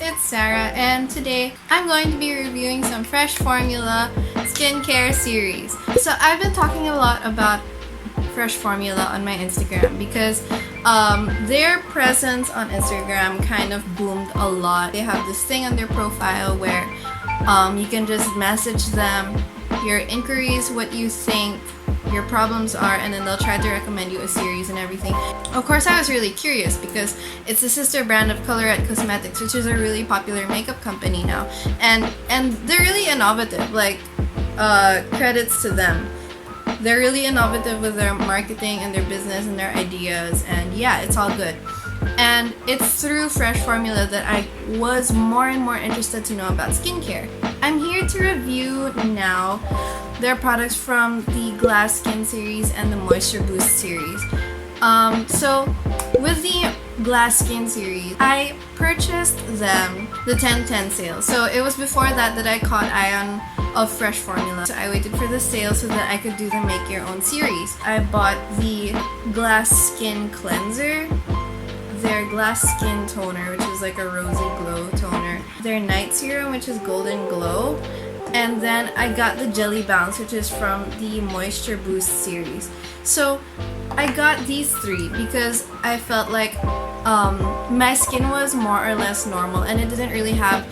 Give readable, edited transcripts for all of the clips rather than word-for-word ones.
it's Sarah, and today I'm going to be reviewing some Fresh Formula skincare series. So I've been talking a lot about Fresh Formula on my Instagram because their presence on Instagram kind of boomed a lot. They have this thing on their profile where you can just message them your inquiries, what you think your problems are, and then they'll try to recommend you a series and everything. Of course, I was really curious because it's the sister brand of Colourette Cosmetics, which is a really popular makeup company now, and they're really innovative. Like, credits to them. They're really innovative with their marketing and their business and their ideas, and yeah, it's all good. And it's through Fresh Formula that I was more and more interested to know about skincare. I'm here to review now their products from the Glass Skin series and the Moisture Boost series. So with the Glass Skin series, I purchased them the 10/10 sale. So it was before that I caught eye on of Fresh Formula. So I waited for the sale so that I could do the Make Your Own series. I bought the Glass Skin Cleanser, their Glass Skin Toner, which is like a rosy glow toner, their Night Serum, which is Golden Glow, and then I got the Jelly Bounce, which is from the Moisture Boost series. So I got these three because I felt like my skin was more or less normal and it didn't really have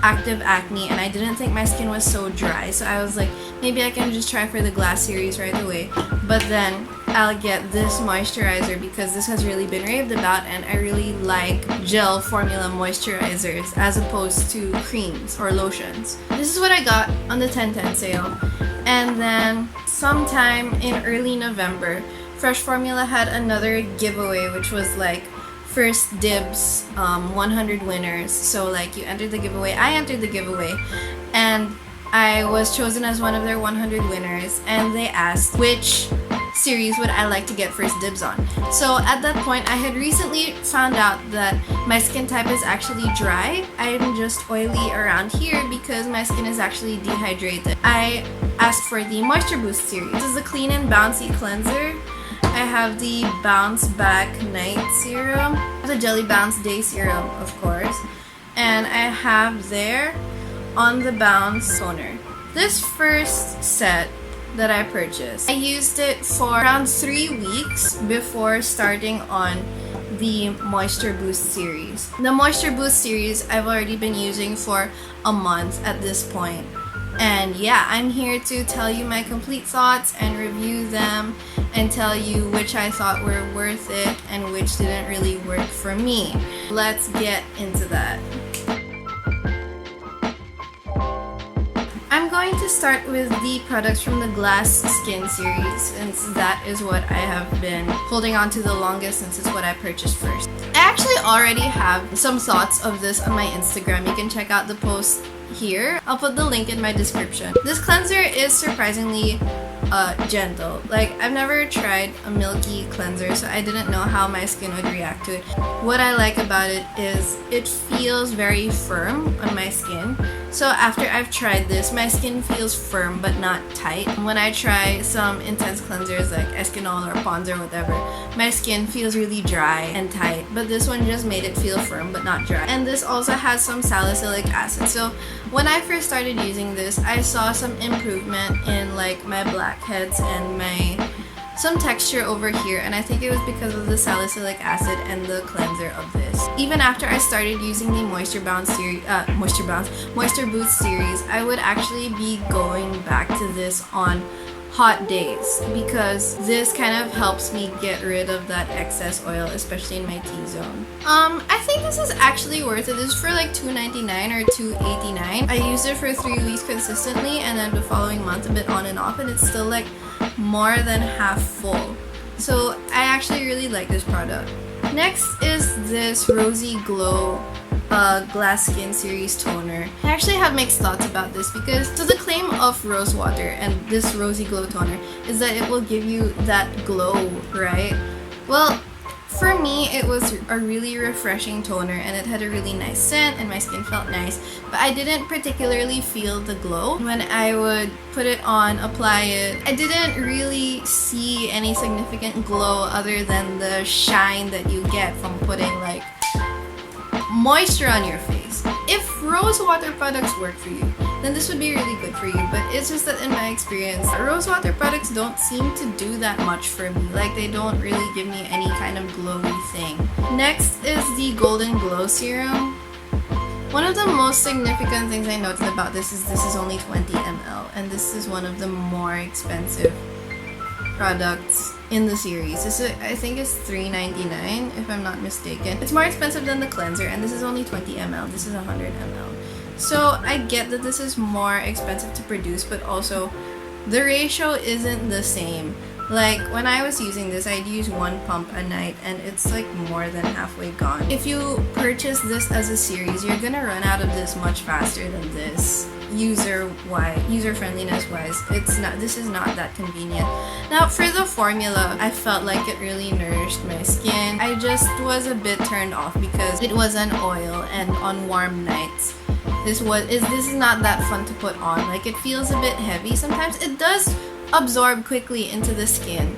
active acne, and I didn't think my skin was so dry, so I was like, maybe I can just try for the Glass series right away, but then I'll get this moisturizer because this has really been raved about, and I really like gel formula moisturizers as opposed to creams or lotions. This is what I got on the 10/10 sale. And then sometime in early November, Fresh Formula had another giveaway, which was like first dibs, 100 winners. So like you entered the giveaway, I entered the giveaway, and I was chosen as one of their 100 winners, and they asked which series would I like to get first dibs on. So at that point, I had recently found out that my skin type is actually dry. I'm just oily around here because my skin is actually dehydrated. I asked for the Moisture Boost series. This is a clean and bouncy cleanser. I have the Bounce Back Night Serum, the Jelly Bounce Day Serum, of course, and I have their On the Bounce Toner. This first set that I purchased, I used it for around 3 weeks before starting on the Moisture Boost series. The Moisture Boost series I've already been using for a month at this point. And yeah, I'm here to tell you my complete thoughts and review them and tell you which I thought were worth it and which didn't really work for me. Let's get into that. I'm going to start with the products from the Glass Skin series, since that is what I have been holding on to the longest, since it's what I purchased first. I actually already have some thoughts of this on my Instagram. You can check out the post here. I'll put the link in my description. This cleanser is surprisingly gentle. Like, I've never tried a milky cleanser, so I didn't know how my skin would react to it. What I like about it is it feels very firm on my skin. So after I've tried this, my skin feels firm but not tight. When I try some intense cleansers like Eskinol or Pond's or whatever, my skin feels really dry and tight, but this one just made it feel firm but not dry. And this also has some salicylic acid. So when I first started using this, I saw some improvement in like my blackheads and some texture over here, and I think it was because of the salicylic acid and the cleanser of this. Even after I started using the Moisture Boost series, I would actually be going back to this on hot days because this kind of helps me get rid of that excess oil, especially in my T-zone. I think this is actually worth it. This is for like $2.99 or $2.89. I used it for 3 weeks consistently, and then the following month a bit on and off, and it's still like more than half full. So I actually really like this product. Next is this Rosy Glow Glass Skin series toner. I actually have mixed thoughts about this because so the claim of rose water and this Rosy Glow toner is that it will give you that glow, right? Well, for me, it was a really refreshing toner, and it had a really nice scent and my skin felt nice, but I didn't particularly feel the glow. When I would put it on, apply it, I didn't really see any significant glow other than the shine that you get from putting like moisture on your face. rose water products work for you, then this would be really good for you. But it's just that in my experience, rose water products don't seem to do that much for me. Like, they don't really give me any kind of glowy thing. Next is the Golden Glow Serum. One of the most significant things I noticed about this is only 20 ml, and this is one of the more expensive products in the series. I think it's $3.99 if I'm not mistaken. It's more expensive than the cleanser, and this is only 20 ml. This is 100 ml. So I get that this is more expensive to produce, but also the ratio isn't the same. Like, when I was using this, I'd use 1 pump a night, and it's like more than halfway gone. If you purchase this as a series, you're gonna run out of this much faster than this. User friendliness wise, this is not that convenient. Now, for the formula, I felt like it really nourished my skin. I just was a bit turned off because it was an oil, and on warm nights, this is not that fun to put on. Like, it feels a bit heavy sometimes. It does absorb quickly into the skin,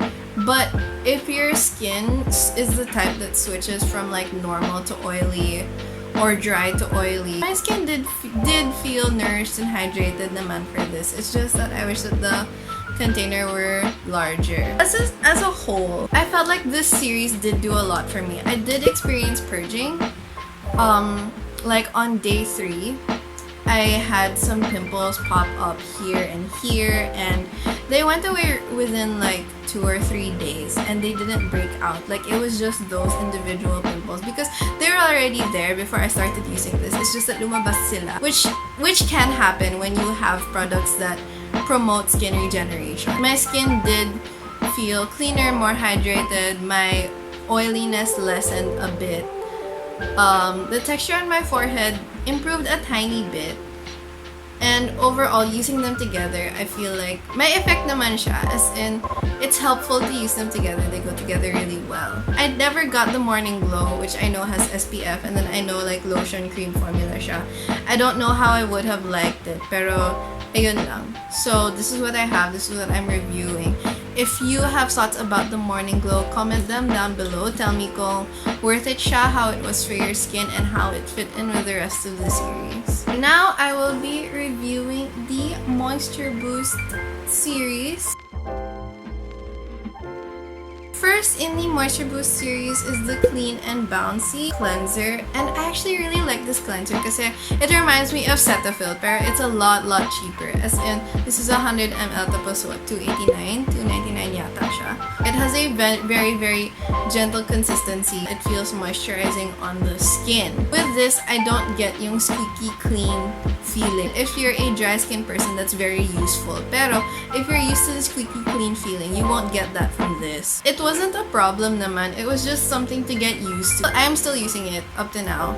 but if your skin is the type that switches from like normal to oily or dry to oily, my skin did feel nourished and hydrated naman for this. It's just that I wish that the container were larger. As a whole, I felt like this series did do a lot for me. I did experience purging. Like on day 3, I had some pimples pop up here and here, and they went away within like 2 or 3 days, and they didn't break out. Like, it was just those individual pimples because they were already there before I started using this. It's just that lumabas sila, which can happen when you have products that promote skin regeneration. My skin did feel cleaner, more hydrated. My oiliness lessened a bit. The texture on my forehead improved a tiny bit, and overall, using them together, I feel like may effect naman siya, as in it's helpful to use them together. They go together really well. I never got the Morning Glow, which I know has SPF, and then I know like lotion cream formula siya. I don't know how I would have liked it, pero ayun lang. So this is what I have. This is what I'm reviewing. If you have thoughts about the Morning Glow, comment them down below. Tell me kung worth it siya, how it was for your skin, and how it fit in with the rest of the series. Now, I will be reviewing the Moisture Boost series. First in the Moisture Boost series is the Clean and Bouncy Cleanser, and I actually really like this cleanser because it reminds me of Cetaphil, pero it's a lot cheaper. As in, this is 100 ml tapos what, $2.99 yata siya. It has a very gentle consistency. It feels moisturizing on the skin. With this, I don't get yung squeaky clean feeling. If you're a dry skin person, that's very useful. Pero if you're used to the squeaky clean feeling, you won't get that from this. It wasn't a problem naman. It was just something to get used to. I'm still using it up to now,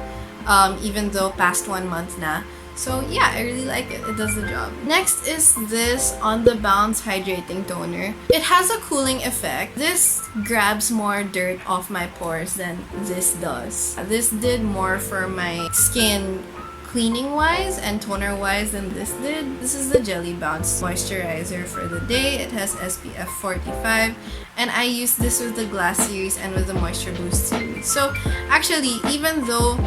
even though past 1 month na. So yeah, I really like it. It does the job. Next is this On The Bounce Hydrating Toner. It has a cooling effect. This grabs more dirt off my pores than this does. This did more for my skin cleaning wise and toner wise than this did. This is the Jelly Bounce moisturizer for the day. It has SPF 45, and I use this with the Glass series and with the Moisture Boost series. So actually, even though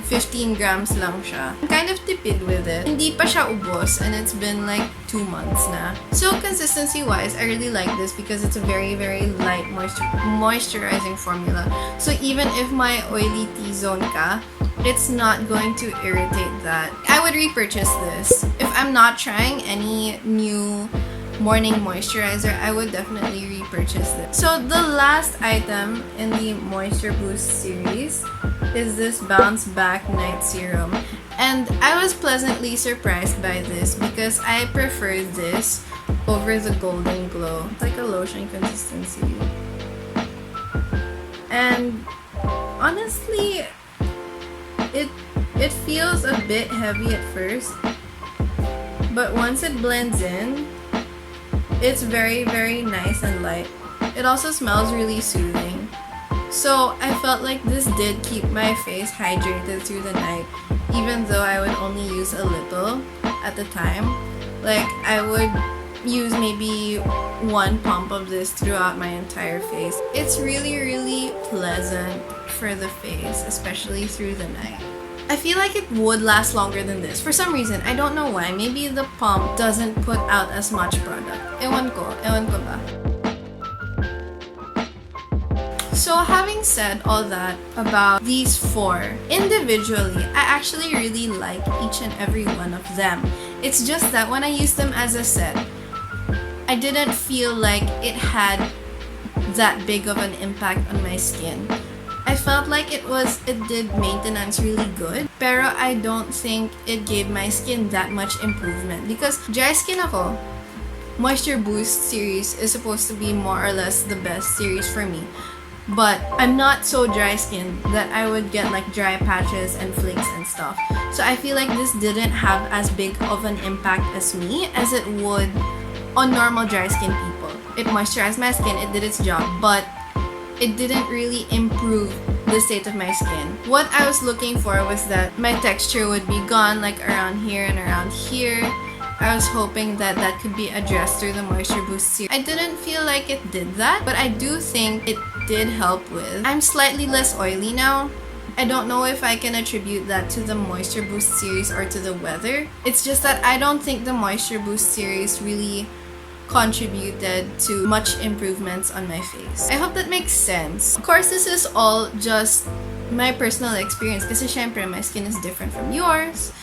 15 grams lang siya, I'm kind of tipid with it. Hindi pa siya ubos, and it's been like 2 months na. So consistency wise, I really like this because it's a very light moisturizing formula. So even if my oily T-zone ka, it's not going to irritate that. I would repurchase this. If I'm not trying any new morning moisturizer, I would definitely repurchase this. So the last item in the Moisture Boost series is this Bounce Back Night Serum. And I was pleasantly surprised by this because I prefer this over the Golden Glow. It's like a lotion consistency. And honestly, it feels a bit heavy at first, but once it blends in, it's very nice and light. It also smells really soothing. So I felt like this did keep my face hydrated through the night, even though I would only use a little at the time. Like, I would use maybe 1 pump of this throughout my entire face. It's really pleasant for the face, especially through the night. I feel like it would last longer than this. For some reason, I don't know why. Maybe the pump doesn't put out as much product. Ewan ko ba? So having said all that about these 4, individually, I actually really like each and every one of them. It's just that when I use them as a set, I didn't feel like it had that big of an impact on my skin. I felt like it did maintenance really good, pero I don't think it gave my skin that much improvement because dry skin ako. Moisture Boost series is supposed to be more or less the best series for me. But I'm not so dry skinned that I would get like dry patches and flakes and stuff. So I feel like this didn't have as big of an impact as me as it would on normal dry skin people. It moisturized my skin, it did its job, but it didn't really improve the state of my skin. What I was looking for was that my texture would be gone like around here and around here. I was hoping that that could be addressed through the Moisture Boost series. I didn't feel like it did that, but I do think it did help with. I'm slightly less oily now. I don't know if I can attribute that to the Moisture Boost series or to the weather. It's just that I don't think the Moisture Boost series really contributed to much improvements on my face. I hope that makes sense. Of course, this is all just my personal experience kasi syempre my skin is different from yours.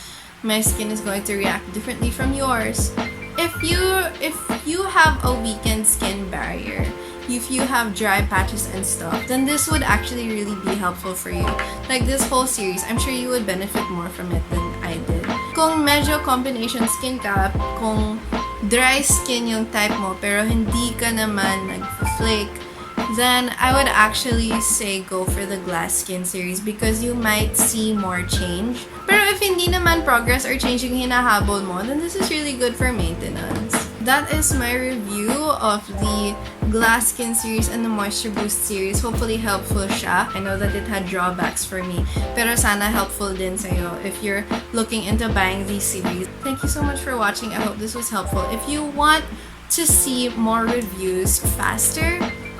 My skin is going to react differently from yours. If you have a weakened skin barrier, if you have dry patches and stuff, then this would actually really be helpful for you. Like this whole series, I'm sure you would benefit more from it than I did. Kung medyo combination skin ka, kung dry skin yung type mo pero hindi ka naman nag-flake, then I would actually say go for the glass skin series because you might see more change. Pero if hindi naman progress or change yung hinahabol mo, then this is really good for maintenance. That is my review of the glass skin series and the Moisture Boost series. Hopefully helpful siya. I know that it had drawbacks for me, pero sana helpful din sa'yo if you're looking into buying these series. Thank you so much for watching. I hope this was helpful. If you want to see more reviews faster,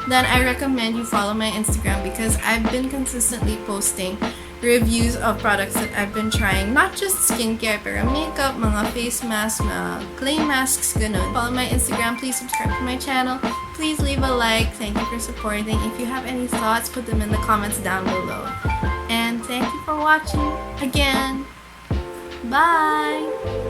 then I recommend you follow my Instagram because I've been consistently posting reviews of products that I've been trying. Not just skincare, pero makeup, mga face masks, mga clay masks, ganun. Follow my Instagram. Please subscribe to my channel. Please leave a like. Thank you for supporting. If you have any thoughts, put them in the comments down below. And thank you for watching again. Bye!